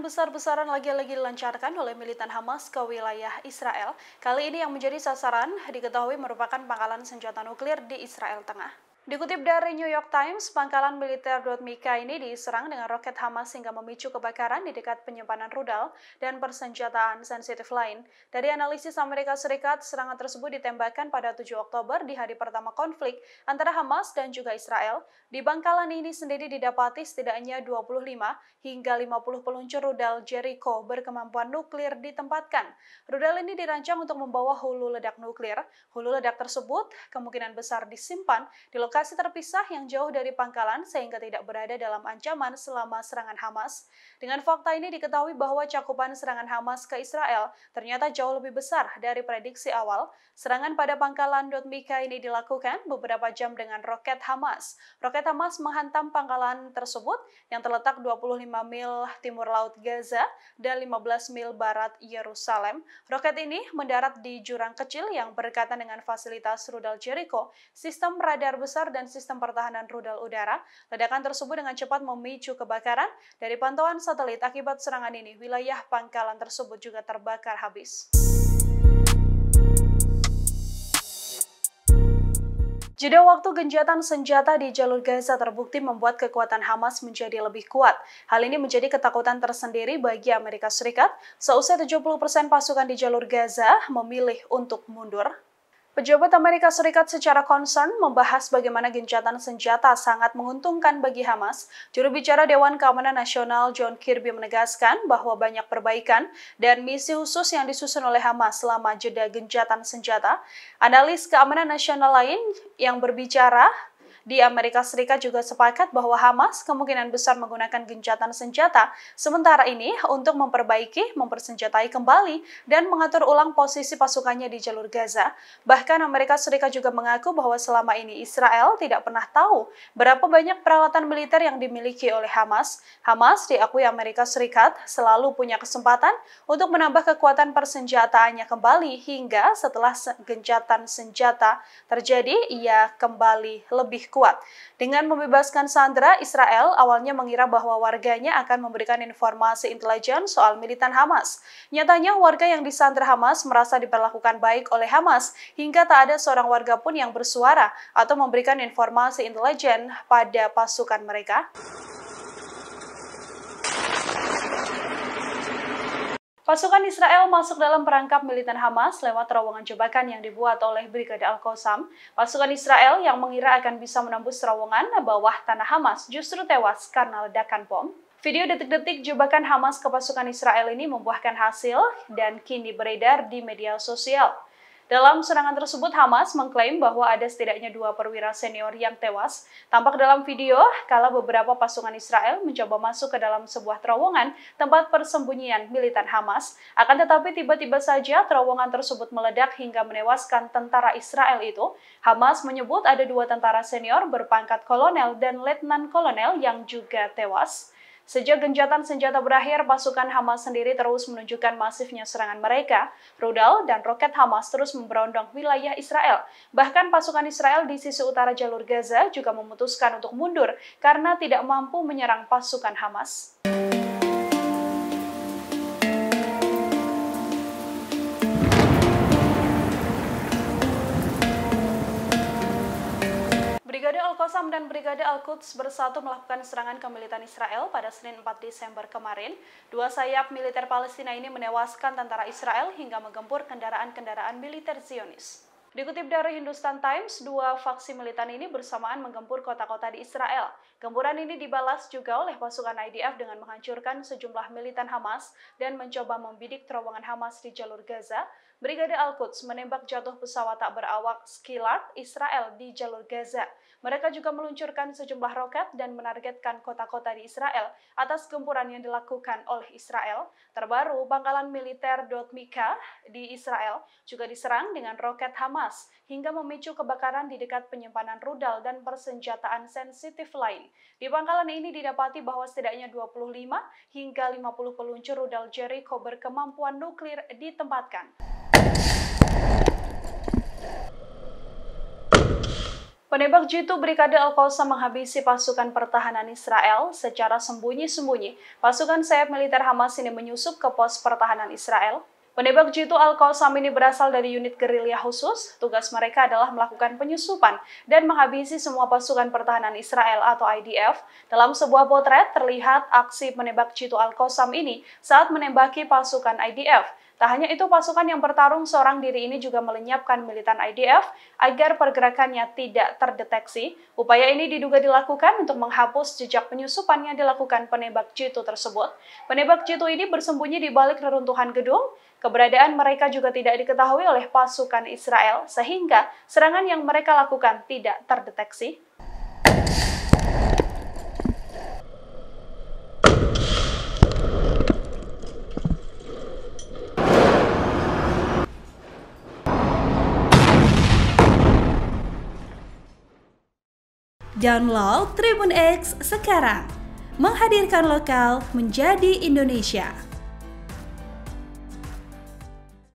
besar-besaran lagi-lagi dilancarkan oleh militan Hamas ke wilayah Israel. Kali ini yang menjadi sasaran diketahui merupakan pangkalan senjata nuklir di Israel Tengah. Dikutip dari New York Times, pangkalan militer Mika ini diserang dengan roket Hamas hingga memicu kebakaran di dekat penyimpanan rudal dan persenjataan sensitif lain. Dari analisis Amerika Serikat, serangan tersebut ditembakkan pada 7 Oktober di hari pertama konflik antara Hamas dan juga Israel. Di pangkalan ini sendiri didapati setidaknya 25 hingga 50 peluncur rudal Jericho berkemampuan nuklir ditempatkan. Rudal ini dirancang untuk membawa hulu ledak nuklir. Hulu ledak tersebut kemungkinan besar disimpan di lokasi terpisah yang jauh dari pangkalan sehingga tidak berada dalam ancaman selama serangan Hamas. Dengan fakta ini diketahui bahwa cakupan serangan Hamas ke Israel ternyata jauh lebih besar dari prediksi awal. Serangan pada pangkalan Mika ini dilakukan beberapa jam dengan roket Hamas. Roket Hamas menghantam pangkalan tersebut yang terletak 25 mil timur laut Gaza dan 15 mil barat Yerusalem. Roket ini mendarat di jurang kecil yang berdekatan dengan fasilitas rudal Jericho, sistem radar besar dan sistem pertahanan rudal udara. Ledakan tersebut dengan cepat memicu kebakaran. Dari pantauan satelit akibat serangan ini, wilayah pangkalan tersebut juga terbakar habis. Jeda waktu gencatan senjata di jalur Gaza terbukti membuat kekuatan Hamas menjadi lebih kuat. Hal ini menjadi ketakutan tersendiri bagi Amerika Serikat seusai 70% pasukan di jalur Gaza memilih untuk mundur. Pejabat Amerika Serikat secara concern membahas bagaimana gencatan senjata sangat menguntungkan bagi Hamas. Juru bicara Dewan Keamanan Nasional John Kirby menegaskan bahwa banyak perbaikan dan misi khusus yang disusun oleh Hamas selama jeda gencatan senjata. Analis keamanan nasional lain yang berbicara di Amerika Serikat juga sepakat bahwa Hamas kemungkinan besar menggunakan gencatan senjata sementara ini untuk memperbaiki, mempersenjatai kembali, dan mengatur ulang posisi pasukannya di jalur Gaza. Bahkan Amerika Serikat juga mengaku bahwa selama ini Israel tidak pernah tahu berapa banyak peralatan militer yang dimiliki oleh Hamas. Hamas diakui Amerika Serikat selalu punya kesempatan untuk menambah kekuatan persenjataannya kembali hingga setelah gencatan senjata terjadi, ia kembali lebih kuat. Dengan membebaskan sandera, Israel awalnya mengira bahwa warganya akan memberikan informasi intelijen soal militan Hamas. Nyatanya warga yang disandera Hamas merasa diperlakukan baik oleh Hamas hingga tak ada seorang warga pun yang bersuara atau memberikan informasi intelijen pada pasukan mereka. Pasukan Israel masuk dalam perangkap militan Hamas lewat terowongan jebakan yang dibuat oleh Brigade Al-Qassam. Pasukan Israel yang mengira akan bisa menembus terowongan bawah tanah Hamas justru tewas karena ledakan bom. Video detik-detik jebakan Hamas ke pasukan Israel ini membuahkan hasil dan kini beredar di media sosial. Dalam serangan tersebut, Hamas mengklaim bahwa ada setidaknya 2 perwira senior yang tewas. Tampak dalam video kala beberapa pasukan Israel mencoba masuk ke dalam sebuah terowongan tempat persembunyian militan Hamas. Akan tetapi tiba-tiba saja terowongan tersebut meledak hingga menewaskan tentara Israel itu. Hamas menyebut ada 2 tentara senior berpangkat kolonel dan letnan kolonel yang juga tewas. Sejak gencatan senjata berakhir, pasukan Hamas sendiri terus menunjukkan masifnya serangan mereka. Rudal dan roket Hamas terus memberondong wilayah Israel. Bahkan pasukan Israel di sisi utara jalur Gaza juga memutuskan untuk mundur karena tidak mampu menyerang pasukan Hamas. Brigade Al-Qassam dan Brigade Al-Quds bersatu melakukan serangan ke militan Israel pada Senin 4 Desember kemarin. 2 sayap militer Palestina ini menewaskan tentara Israel hingga menggempur kendaraan-kendaraan militer Zionis. Dikutip dari Hindustan Times, 2 faksi militan ini bersamaan menggempur kota-kota di Israel. Gempuran ini dibalas juga oleh pasukan IDF dengan menghancurkan sejumlah militan Hamas dan mencoba membidik terowongan Hamas di jalur Gaza. Brigade Al-Quds menembak jatuh pesawat tak berawak Skilard Israel di jalur Gaza. Mereka juga meluncurkan sejumlah roket dan menargetkan kota-kota di Israel atas gempuran yang dilakukan oleh Israel. Terbaru, pangkalan militer Mika di Israel juga diserang dengan roket Hamas hingga memicu kebakaran di dekat penyimpanan rudal dan persenjataan sensitif lain. Di pangkalan ini didapati bahwa setidaknya 25 hingga 50 peluncur rudal Jericho berkemampuan nuklir ditempatkan. Penembak jitu Brigade Al-Qassam menghabisi pasukan pertahanan Israel secara sembunyi-sembunyi. Pasukan sayap militer Hamas ini menyusup ke pos pertahanan Israel. Penembak jitu Al-Qassam ini berasal dari unit gerilya khusus. Tugas mereka adalah melakukan penyusupan dan menghabisi semua pasukan pertahanan Israel atau IDF. Dalam sebuah potret terlihat aksi penembak jitu Al-Qassam ini saat menembaki pasukan IDF. Tak hanya itu, pasukan yang bertarung seorang diri ini juga melenyapkan militan IDF agar pergerakannya tidak terdeteksi. Upaya ini diduga dilakukan untuk menghapus jejak penyusupan yang dilakukan penembak jitu tersebut. Penembak jitu ini bersembunyi di balik reruntuhan gedung. Keberadaan mereka juga tidak diketahui oleh pasukan Israel, sehingga serangan yang mereka lakukan tidak terdeteksi. Download Tribun X sekarang, menghadirkan lokal menjadi Indonesia.